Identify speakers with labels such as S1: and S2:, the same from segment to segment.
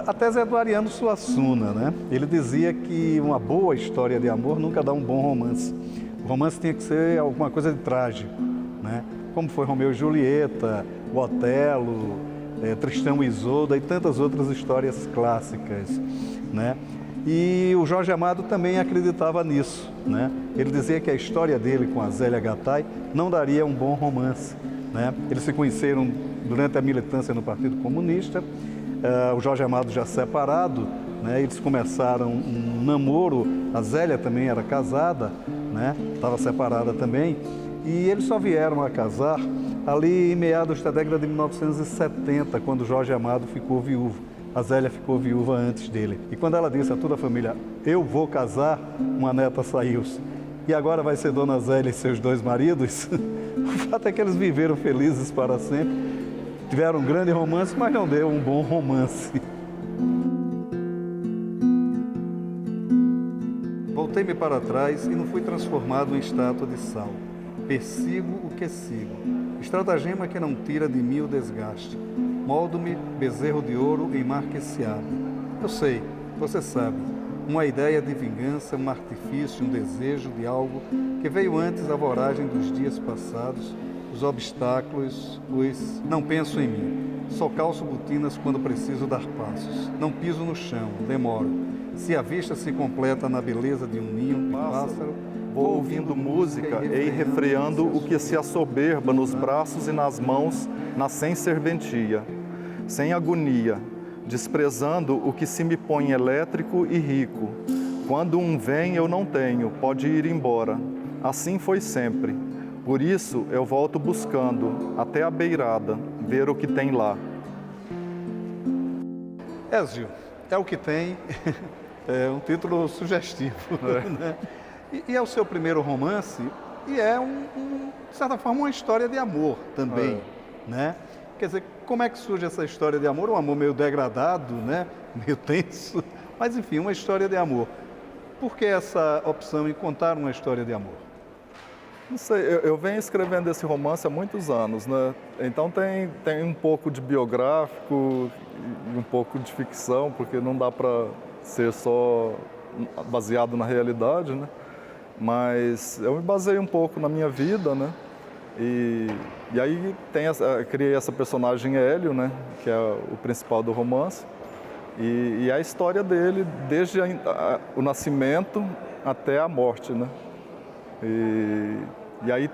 S1: A tese é do Ariano Suassuna, né? Ele dizia que uma boa história de amor nunca dá um bom romance. O romance tinha que ser alguma coisa de trágico, né? Como foi Romeu e Julieta, o Otelo, Tristão e Isolda e tantas outras histórias clássicas, né? E o Jorge Amado também acreditava nisso, né? Ele dizia que a história dele com a Zélia Gattai não daria um bom romance, né? Eles se conheceram durante a militância no Partido Comunista, o Jorge Amado já separado, né? Eles começaram um namoro, a Zélia também era casada, né? Estava separada também, e eles só vieram a casar ali em meados da década de 1970, quando Jorge Amado ficou viúvo. A Zélia ficou viúva antes dele. E quando ela disse a toda a família, eu vou casar, uma neta saiu-se. E agora vai ser Dona Zélia e seus dois maridos. O fato é que eles viveram felizes para sempre. Tiveram um grande romance, mas não deu um bom romance. Voltei-me para trás e não fui transformado em estátua de sal. Persigo o que sigo. Estratagema que não tira de mim o desgaste. Moldo-me bezerro de ouro em mar que se abre. Eu sei, você sabe, uma ideia de vingança, um artifício, um desejo de algo que veio antes da voragem dos dias passados, os obstáculos, pois não penso em mim. Só calço botinas quando preciso dar passos. Não piso no chão, demoro. Se a vista se completa na beleza de um ninho de pássaro,
S2: vou ouvindo música e refreando o que se assoberba nos braços e nas mãos, na sem serventia, sem agonia, desprezando o que se me põe elétrico e rico. Quando um vem, eu não tenho, pode ir embora. Assim foi sempre. Por isso, eu volto buscando, até a beirada, ver o que tem lá.
S1: Ézio, é o que tem, é um título sugestivo, né? E é o seu primeiro romance, e é, de certa forma, uma história de amor também, né? Quer dizer, como é que surge essa história de amor? Um amor meio degradado, né? Meio tenso, mas enfim, uma história de amor. Por que essa opção em contar uma história de amor?
S2: Não sei, eu venho escrevendo esse romance há muitos anos, né? Então tem um pouco de biográfico e um pouco de ficção, porque não dá para ser só baseado na realidade, né? Mas eu me baseei um pouco na minha vida, né? E aí criei essa personagem Hélio, né? Que é o principal do romance. E a história dele, desde o nascimento até a morte, né? E aí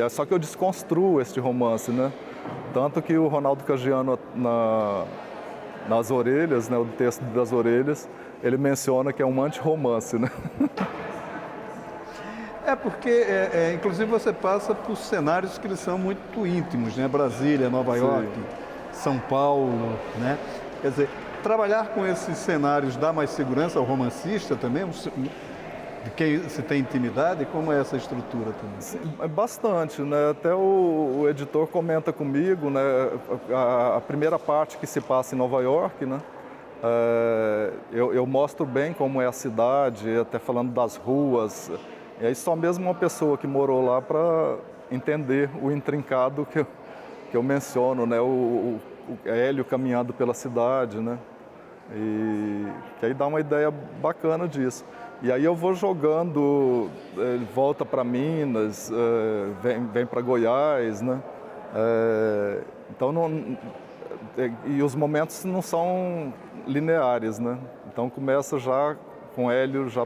S2: só que eu desconstruo este romance, né? Tanto que o Ronaldo Caggiano, nas orelhas, né? O texto das orelhas, ele menciona que é um anti-romance, né?
S1: É porque, inclusive, você passa por cenários que eles são muito íntimos, né? Brasília, Nova York, São Paulo, né? Quer dizer, trabalhar com esses cenários dá mais segurança ao romancista também? De quem se tem intimidade? Como é essa estrutura também?
S2: Sim, bastante, né? Até o editor comenta comigo, né? A primeira parte que se passa em Nova York, né? Eu mostro bem como é a cidade, até falando das ruas. E aí só mesmo uma pessoa que morou lá para entender o intrincado que eu menciono, né? O Hélio caminhando pela cidade, né? E que aí dá uma ideia bacana disso. E aí eu vou jogando, ele volta para Minas, vem para Goiás, né? Então e os momentos não são lineares, né? Então começa já com Hélio já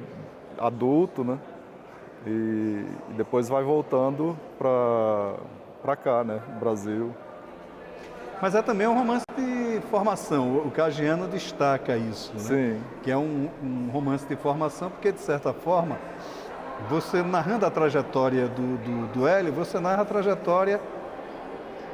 S2: adulto, né? E depois vai voltando para cá, né? Brasil.
S1: Mas é também um romance de formação. O Caggiano destaca isso, né?
S2: Sim.
S1: Que é um romance de formação, porque, de certa forma, você narrando a trajetória do Hélio, você narra a trajetória,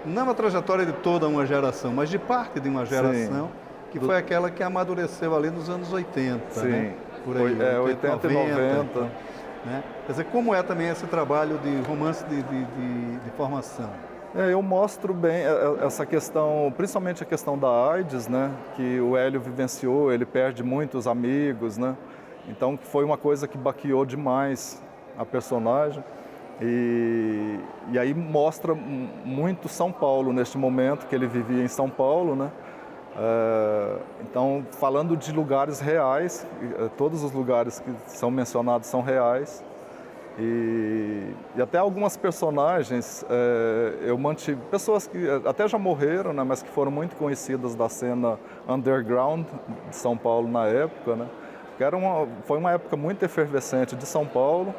S1: não a trajetória de toda uma geração, mas de parte de uma geração, que foi aquela que amadureceu ali nos anos 80,
S2: Sim.
S1: né? Por aí,
S2: 80 e 90.
S1: Né? Quer dizer, como é também esse trabalho de romance de formação?
S2: Eu mostro bem essa questão, principalmente a questão da AIDS, né? Que o Hélio vivenciou, ele perde muitos amigos, né? Então foi uma coisa que baqueou demais a personagem. E aí mostra muito São Paulo neste momento, que ele vivia em São Paulo, né? Então, falando de lugares reais, todos os lugares que são mencionados são reais. E até algumas personagens eu mantive, pessoas que até já morreram, né, mas que foram muito conhecidas da cena underground de São Paulo na época, né? Que foi uma época muito efervescente de São Paulo,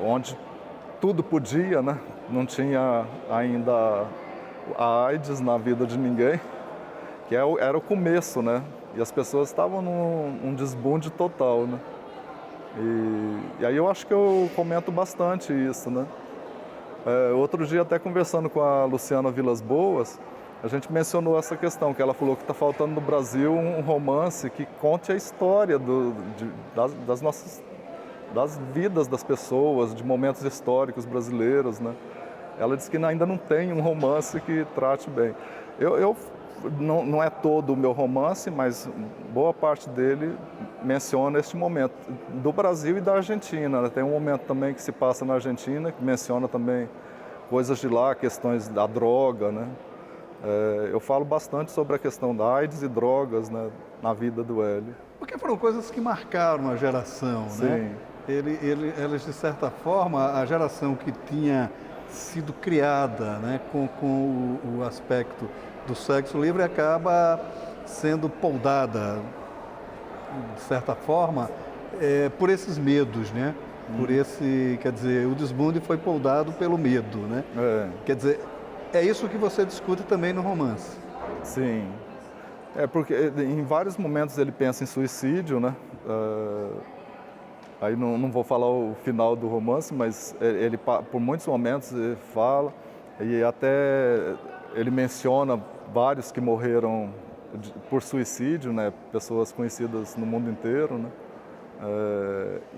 S2: onde tudo podia, né? Não tinha ainda a AIDS na vida de ninguém, que era o começo, né? E as pessoas estavam num desbunde total, né? E aí eu acho que eu comento bastante isso, né? Outro dia, até conversando com a Luciana Vilas Boas, a gente mencionou essa questão, que ela falou que está faltando no Brasil um romance que conte a história das vidas das pessoas, de momentos históricos brasileiros, né? Ela disse que ainda não tem um romance que trate bem. Não é todo o meu romance, mas boa parte dele menciona este momento do Brasil e da Argentina, né? Tem um momento também que se passa na Argentina, que menciona também coisas de lá, questões da droga, né? Eu falo bastante sobre a questão da AIDS e drogas, né, na vida do Hélio.
S1: Porque foram coisas que marcaram a geração,
S2: Sim.
S1: né? Eles, de certa forma, a geração que tinha sido criada, né, com o aspecto do sexo livre acaba sendo poldada, de certa forma, por esses medos, né? Quer dizer, o desbunde foi poldado pelo medo, né? Quer dizer, é isso que você discute também no romance.
S2: Sim. Porque em vários momentos ele pensa em suicídio, né? Aí não vou falar o final do romance, mas ele por muitos momentos ele fala, e até ele menciona vários que morreram por suicídio, né? Pessoas conhecidas no mundo inteiro, né?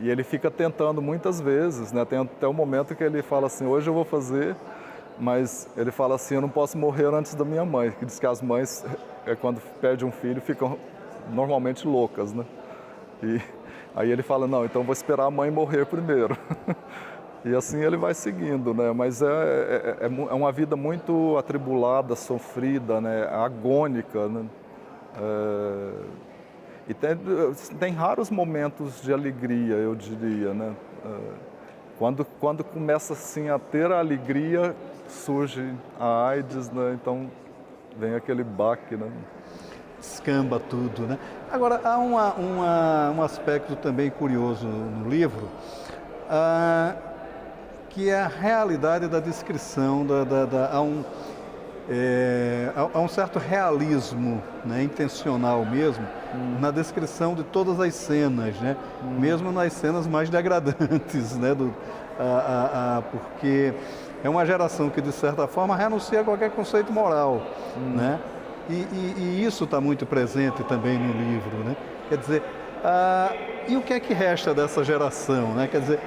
S2: E ele fica tentando muitas vezes, né? Tem até um momento que ele fala assim, hoje eu vou fazer, mas ele fala assim, eu não posso morrer antes da minha mãe, que diz que as mães, quando perdem um filho, ficam normalmente loucas, né? E aí ele fala, não, então vou esperar a mãe morrer primeiro. E assim ele vai seguindo, né? Mas é uma vida muito atribulada, sofrida, né? Agônica, né? E tem raros momentos de alegria, eu diria, né? Quando começa assim a ter a alegria, surge a AIDS, né? Então vem aquele baque, né?
S1: Descamba tudo, né? Agora, há um aspecto também curioso no livro, que é a realidade da descrição, há um certo realismo, né, intencional mesmo, na descrição de todas as cenas, né? Mesmo nas cenas mais degradantes, né? Porque é uma geração que, de certa forma, renuncia a qualquer conceito moral, né? E isso está muito presente também no livro, né? Quer dizer, e o que é que resta dessa geração, né? Quer dizer,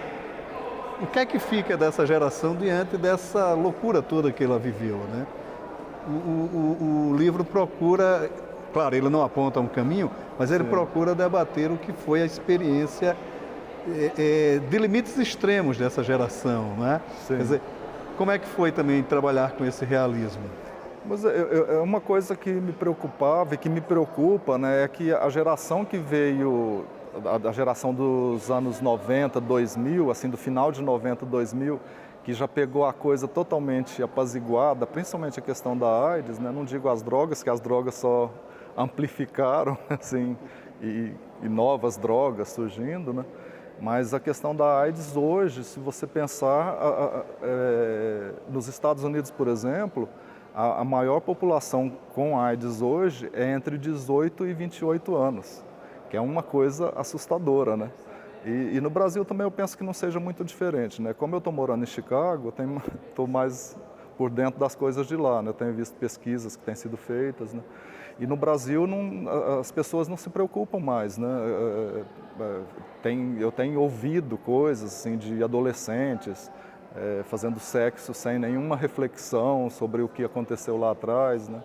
S1: o que é que fica dessa geração diante dessa loucura toda que ela viveu, né? O livro procura, claro, ele não aponta um caminho, mas ele procura debater o que foi a experiência de limites extremos dessa geração, né?
S2: Sim.
S1: Quer dizer, como é que foi também trabalhar com esse realismo?
S2: Mas é uma coisa que me preocupava e que me preocupa, né, é que a geração que veio, a geração dos anos 90, 2000, assim, do final de 90, 2000, que já pegou a coisa totalmente apaziguada, principalmente a questão da AIDS, né, não digo as drogas, que as drogas só amplificaram, assim, e novas drogas surgindo, né, mas a questão da AIDS hoje, se você pensar, nos Estados Unidos, por exemplo, a maior população com AIDS hoje é entre 18 e 28 anos, que é uma coisa assustadora, né? E no Brasil também eu penso que não seja muito diferente, né? Como eu estou morando em Chicago, estou mais por dentro das coisas de lá, né? Eu tenho visto pesquisas que têm sido feitas, né? E no Brasil as pessoas não se preocupam mais, né? Eu tenho ouvido coisas assim de adolescentes fazendo sexo sem nenhuma reflexão sobre o que aconteceu lá atrás, né?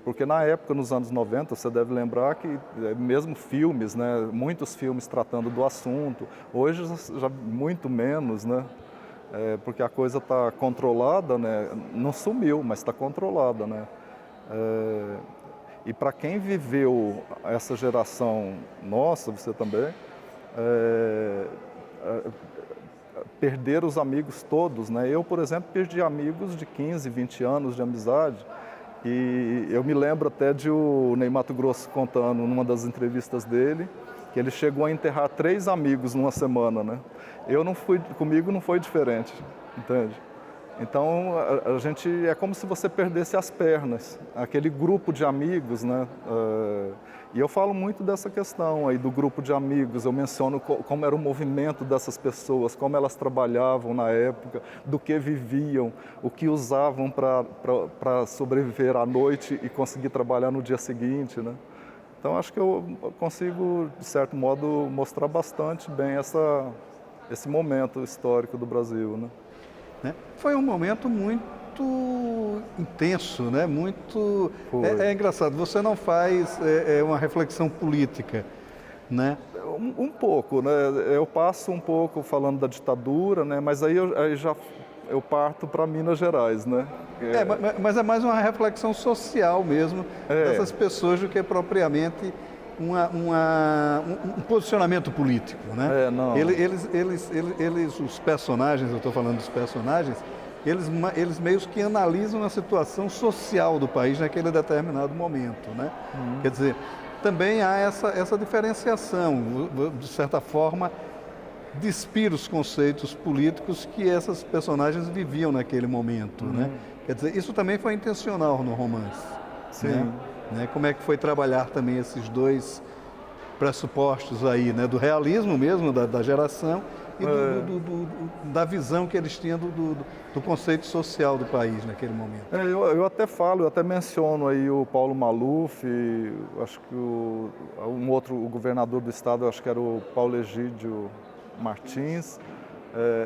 S2: Porque na época, nos anos 90, você deve lembrar que mesmo filmes, né, muitos filmes tratando do assunto, hoje já muito menos, né, porque a coisa está controlada, né, não sumiu, mas está controlada, né. E para quem viveu essa geração nossa, você também, perder os amigos todos, né? Eu, por exemplo, perdi amigos de 15, 20 anos de amizade. E eu me lembro até de o Ney Matogrosso contando numa das entrevistas dele que ele chegou a enterrar 3 amigos numa semana, né? Comigo não foi diferente, entende? Então a gente é como se você perdesse as pernas, aquele grupo de amigos, né? E eu falo muito dessa questão aí do grupo de amigos, eu menciono como era o movimento dessas pessoas, como elas trabalhavam na época, do que viviam, o que usavam para sobreviver à noite e conseguir trabalhar no dia seguinte, né? Então acho que eu consigo, de certo modo, mostrar bastante bem esse momento histórico do Brasil, né?
S1: Foi um momento muito intenso, né? Muito. É engraçado, você não faz uma reflexão política, né?
S2: Um pouco, né? Eu passo um pouco falando da ditadura, né? Mas aí eu parto para Minas Gerais, né?
S1: Mas é mais uma reflexão social mesmo dessas pessoas do que propriamente um posicionamento político, né?
S2: Não.
S1: Eles, os personagens, eu estou falando dos personagens, eles meio que analisam a situação social do país naquele determinado momento, né? Quer dizer, também há essa diferenciação, de certa forma, despir os conceitos políticos que essas personagens viviam naquele momento, né? Quer dizer, isso também foi intencional no romance.
S2: Sim.
S1: Né? Como é que foi trabalhar também esses dois pressupostos aí, né? Do realismo mesmo, da geração e da visão que eles tinham do conceito social do país naquele momento.
S2: Eu até menciono aí o Paulo Maluf, acho que o governador do estado, acho que era o Paulo Egídio Martins.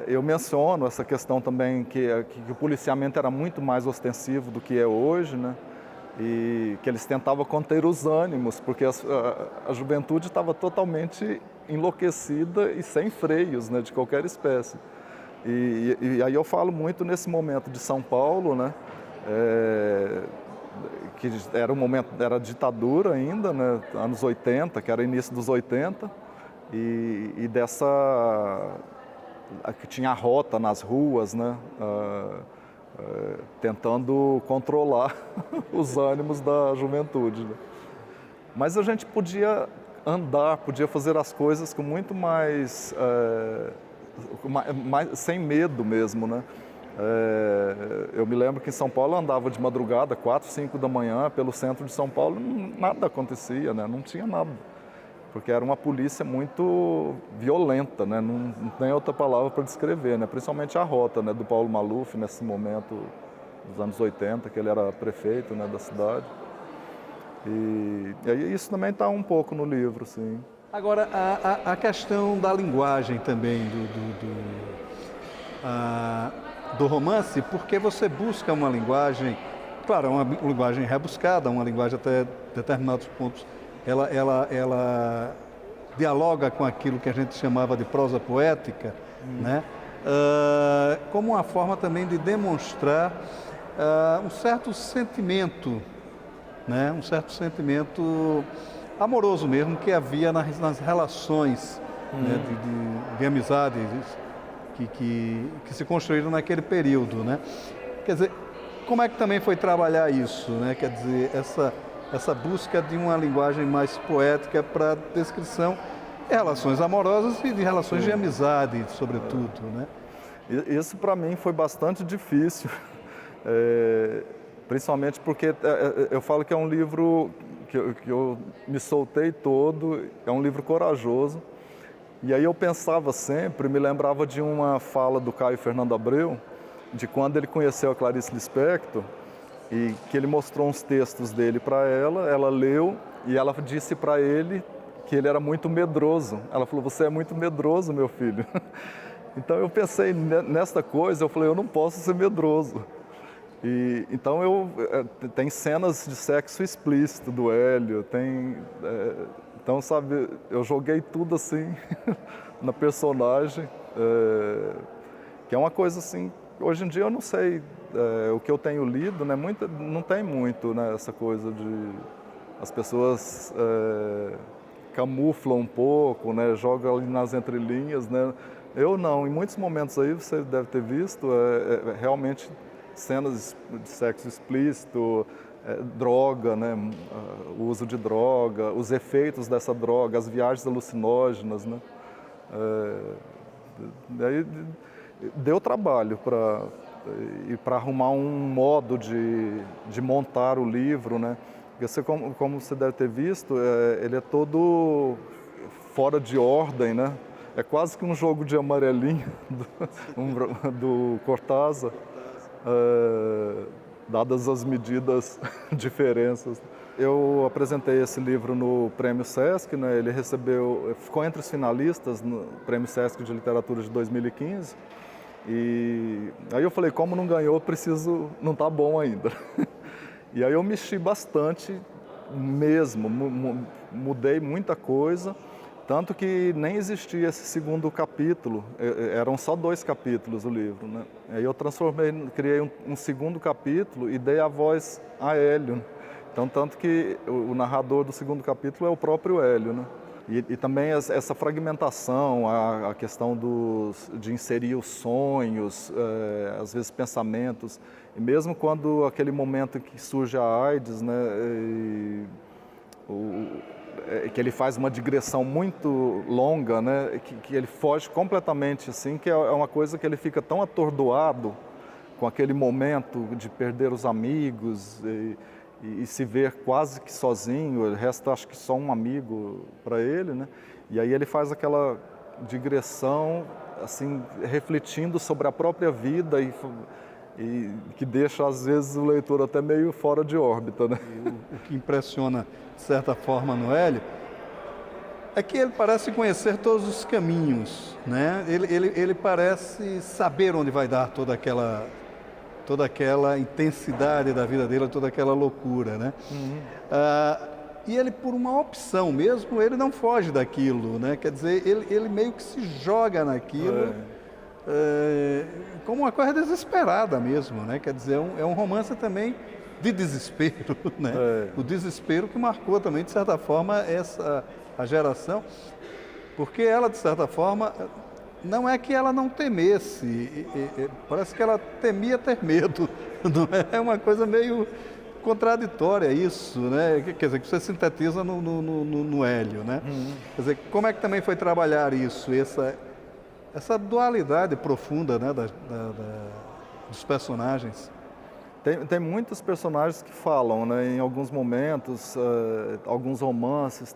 S2: Eu menciono essa questão também que o policiamento era muito mais ostensivo do que é hoje, né? E que eles tentavam conter os ânimos, porque a juventude estava totalmente enlouquecida e sem freios, né, de qualquer espécie. E aí eu falo muito nesse momento de São Paulo, né, que era a ditadura ainda, né, anos 80, que era início dos 80, e que tinha a rota nas ruas, né, tentando controlar os ânimos da juventude, né? Mas a gente podia andar, podia fazer as coisas com muito mais sem medo mesmo, né? Eu me lembro que em São Paulo eu andava de madrugada, 4, 5 da manhã, pelo centro de São Paulo, nada acontecia, né? Não tinha nada, porque era uma polícia muito violenta, né? Não tem outra palavra para descrever, né? Principalmente a rota, né, do Paulo Maluf, nesse momento dos anos 80, que ele era prefeito, né, da cidade. E aí isso também está um pouco no livro, sim.
S1: Agora, a questão da linguagem também do romance, porque você busca uma linguagem, claro, uma linguagem rebuscada, uma linguagem até determinados pontos, ela dialoga com aquilo que a gente chamava de prosa poética, né? Como uma forma também de demonstrar um certo sentimento, né? Um certo sentimento amoroso mesmo que havia nas relações, né? de amizade que se construíram naquele período, né? Quer dizer, como é que também foi trabalhar isso, né? Quer dizer, essa busca de uma linguagem mais poética para descrição de relações amorosas e de relações de amizade, sobretudo, né?
S2: Isso para mim foi bastante difícil, principalmente porque eu falo que é um livro que eu me soltei todo, é um livro corajoso. E aí eu pensava sempre, me lembrava de uma fala do Caio Fernando Abreu, de quando ele conheceu a Clarice Lispector, e que ele mostrou uns textos dele para ela leu e ela disse para ele que ele era muito medroso. Ela falou: "Você é muito medroso, meu filho." Então eu pensei nesta coisa, eu falei: eu não posso ser medroso. Então tem cenas de sexo explícito do Hélio, então, sabe, eu joguei tudo assim na personagem, que é uma coisa assim, hoje em dia eu não sei, o que eu tenho lido, né, não tem muito, né, essa coisa de as pessoas camuflam um pouco, né, jogam ali nas entrelinhas, né. Eu não, em muitos momentos aí você deve ter visto, realmente cenas de sexo explícito, droga, né, o uso de droga, os efeitos dessa droga, as viagens alucinógenas, né. Daí deu trabalho para arrumar um modo de montar o livro, né. Porque como você deve ter visto, ele é todo fora de ordem, né. É quase que um jogo de amarelinho do Cortázar, dadas as medidas, diferenças. Eu apresentei esse livro no Prêmio Sesc, né? Ele ficou entre os finalistas no Prêmio Sesc de Literatura de 2015. E aí eu falei, como não ganhou, não está bom ainda. E aí eu mexi bastante mesmo, mudei muita coisa. Tanto que nem existia esse segundo capítulo, eram só 2 capítulos o livro, né? Aí eu criei um segundo capítulo e dei a voz a Hélio. Então, tanto que o narrador do segundo capítulo é o próprio Hélio, né? E também essa fragmentação, a questão de inserir os sonhos, às vezes pensamentos, e mesmo quando aquele momento que surge a AIDS, né? Que ele faz uma digressão muito longa, né? Que ele foge completamente, assim, que é uma coisa que ele fica tão atordoado com aquele momento de perder os amigos e se ver quase que sozinho, resta acho que só um amigo para ele, né? E aí ele faz aquela digressão, assim, refletindo sobre a própria vida e que deixa, às vezes, o leitor até meio fora de órbita, né?
S1: O que impressiona, de certa forma, no Hélio, é que ele parece conhecer todos os caminhos, né? Ele parece saber onde vai dar toda aquela intensidade da vida dele, toda aquela loucura, né? E ele, por uma opção mesmo, ele não foge daquilo, né? Quer dizer, ele meio que se joga naquilo, como uma coisa desesperada mesmo, né? Quer dizer, é um romance também de desespero, né? O desespero que marcou também, de certa forma, a geração, porque ela, de certa forma, não é que ela não temesse, parece que ela temia ter medo, não é? É uma coisa meio contraditória isso, né? Quer dizer, que você sintetiza no Hélio, né? Quer dizer, como é que também foi trabalhar isso, essa dualidade profunda, né, dos personagens?
S2: Tem muitos personagens que falam, né? Em alguns momentos, alguns romances,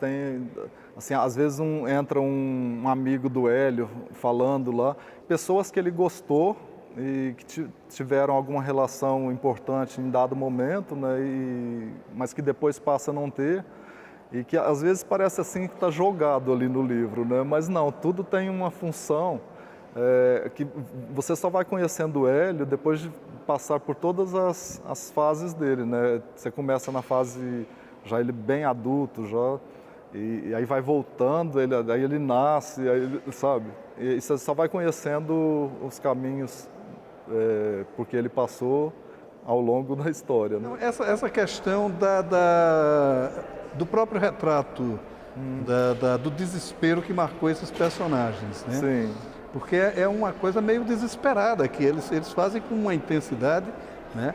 S2: assim, às vezes entra um amigo do Hélio falando lá, pessoas que ele gostou e que tiveram alguma relação importante em dado momento, né? Mas que depois passa a não ter, e que às vezes parece assim que está jogado ali no livro, né? Mas não, tudo tem uma função, que você só vai conhecendo o Hélio depois de passar por todas as fases dele, né? Você começa na fase já ele bem adulto, já, e aí vai voltando, aí ele nasce, aí, sabe? E você só vai conhecendo os caminhos porque ele passou ao longo da história, né?
S1: Essa questão do próprio retrato, do desespero que marcou esses personagens, né?
S2: Sim.
S1: Porque é uma coisa meio desesperada, que eles fazem com uma intensidade, né?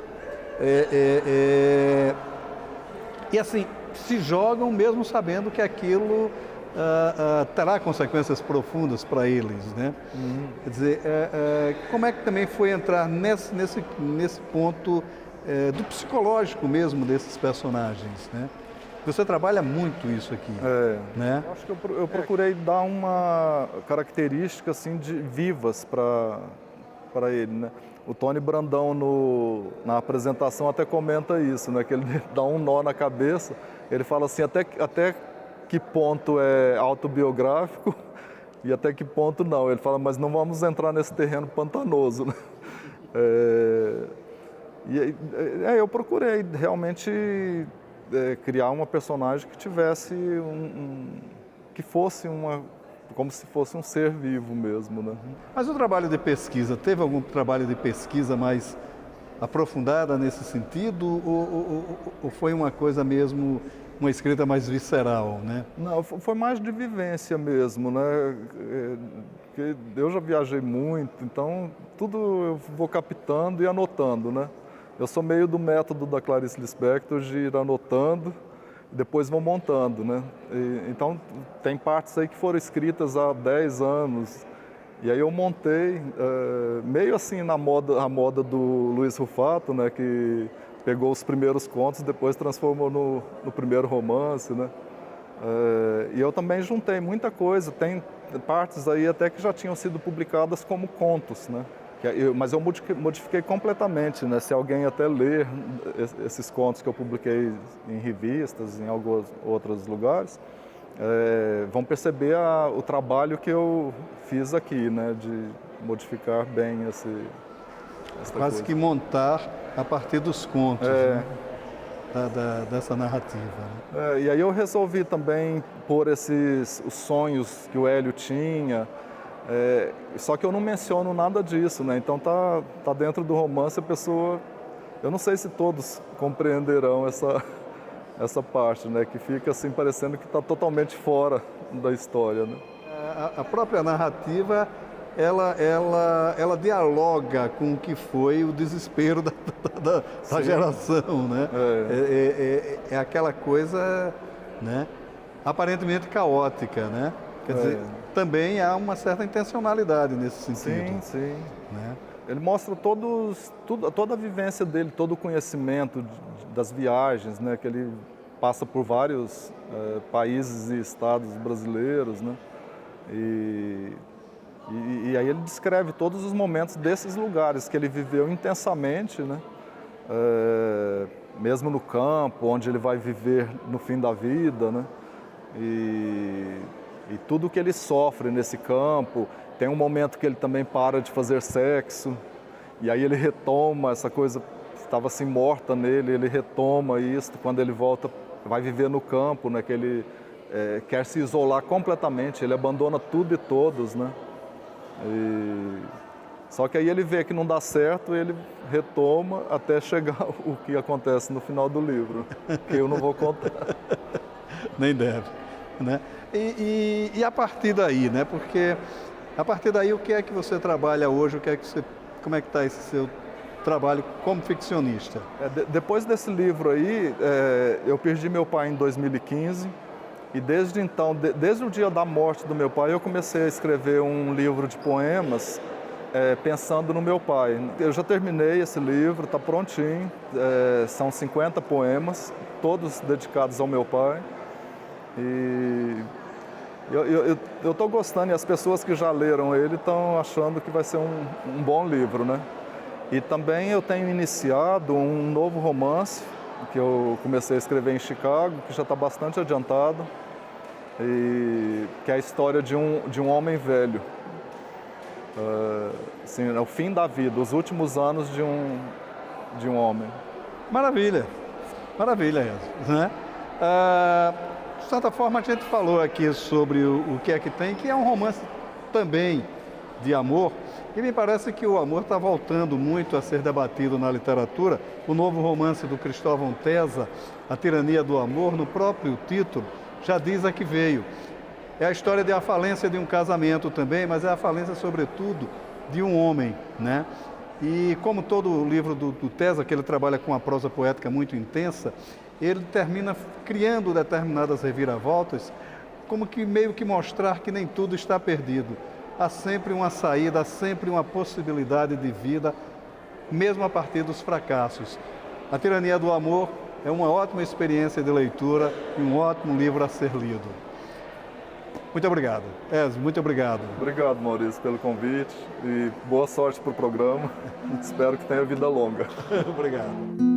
S1: E assim, se jogam mesmo sabendo que aquilo terá consequências profundas para eles, né? Quer dizer, como é que também foi entrar nesse ponto do psicológico mesmo desses personagens, né? Você trabalha muito isso aqui, né?
S2: Eu acho que eu procurei dar uma característica assim vivas para ele, né? O Tony Brandão na apresentação até comenta isso, né? Que ele dá um nó na cabeça. Ele fala assim, até que ponto é autobiográfico e até que ponto não. Ele fala, mas não vamos entrar nesse terreno pantanoso, né? E aí, eu procurei realmente criar uma personagem que tivesse que fosse como se fosse um ser vivo mesmo, né?
S1: Mas o trabalho de pesquisa, teve algum trabalho de pesquisa mais aprofundada nesse sentido ou foi uma coisa mesmo, uma escrita mais visceral, né?
S2: Não, foi mais de vivência mesmo, né? Porque eu já viajei muito, então tudo eu vou captando e anotando, né? Eu sou meio do método da Clarice Lispector de ir anotando e depois vou montando, né? Então tem partes aí que foram escritas há 10 anos e aí eu montei meio assim a moda do Luiz Rufato, né? Que pegou os primeiros contos, depois transformou no primeiro romance, né? E eu também juntei muita coisa, tem partes aí até que já tinham sido publicadas como contos, né? Mas eu modifiquei completamente, né? Se alguém até ler esses contos que eu publiquei em revistas, em alguns outros lugares, vão perceber o trabalho que eu fiz aqui, né? De modificar bem essa
S1: Quase
S2: coisa.
S1: que montar a partir dos contos, né? Dessa narrativa. Né?
S2: E aí eu resolvi também pôr os sonhos que o Hélio tinha, só que eu não menciono nada disso, né? Então tá dentro do romance, a pessoa... Eu não sei se todos compreenderão essa parte, né? Que fica assim parecendo que está totalmente fora da história, né?
S1: A própria narrativa, ela dialoga com o que foi o desespero da geração, né? É aquela coisa, né? Aparentemente caótica, né? Quer dizer, também há uma certa intencionalidade nesse sentido.
S2: Sim.
S1: Né?
S2: Ele mostra toda a vivência dele, todo o conhecimento das viagens, né? Que ele passa por vários países e estados brasileiros, né? E aí ele descreve todos os momentos desses lugares que ele viveu intensamente, né? Mesmo no campo, onde ele vai viver no fim da vida, né? E tudo que ele sofre nesse campo. Tem um momento que ele também para de fazer sexo, e aí ele retoma essa coisa que estava assim morta nele, ele retoma isso quando ele volta, vai viver no campo, né? Que ele quer se isolar completamente, ele abandona tudo e todos, né? Só que aí ele vê que não dá certo, ele retoma até chegar o que acontece no final do livro, que eu não vou contar.
S1: Nem deve, né? E a partir daí, né? Porque a partir daí o que é que você trabalha hoje, como é que está esse seu trabalho como ficcionista?
S2: Depois desse livro aí, eu perdi meu pai em 2015 e desde então, desde o dia da morte do meu pai, eu comecei a escrever um livro de poemas pensando no meu pai. Eu já terminei esse livro, está prontinho, são 50 poemas, todos dedicados ao meu pai. E eu estou gostando, e as pessoas que já leram ele estão achando que vai ser um bom livro, né? E também eu tenho iniciado um novo romance que eu comecei a escrever em Chicago, que já está bastante adiantado, que é a história de um homem velho. Assim, é o fim da vida, os últimos anos de um homem.
S1: Maravilha, né? De certa forma, a gente falou aqui sobre o que é que tem, que é um romance também de amor, e me parece que o amor está voltando muito a ser debatido na literatura. O novo romance do Cristóvão Tesa, A Tirania do Amor, no próprio título, já diz a que veio. É a história de a falência de um casamento também, mas é a falência, sobretudo, de um homem, né? E como todo o livro do Tesa, que ele trabalha com uma prosa poética muito intensa, ele termina criando determinadas reviravoltas, como que meio que mostrar que nem tudo está perdido. Há sempre uma saída, há sempre uma possibilidade de vida, mesmo a partir dos fracassos. A Tirania do Amor é uma ótima experiência de leitura e um ótimo livro a ser lido. Muito obrigado. Muito obrigado.
S2: Obrigado, Maurício, pelo convite e boa sorte para o programa. Espero que tenha vida longa.
S1: Obrigado.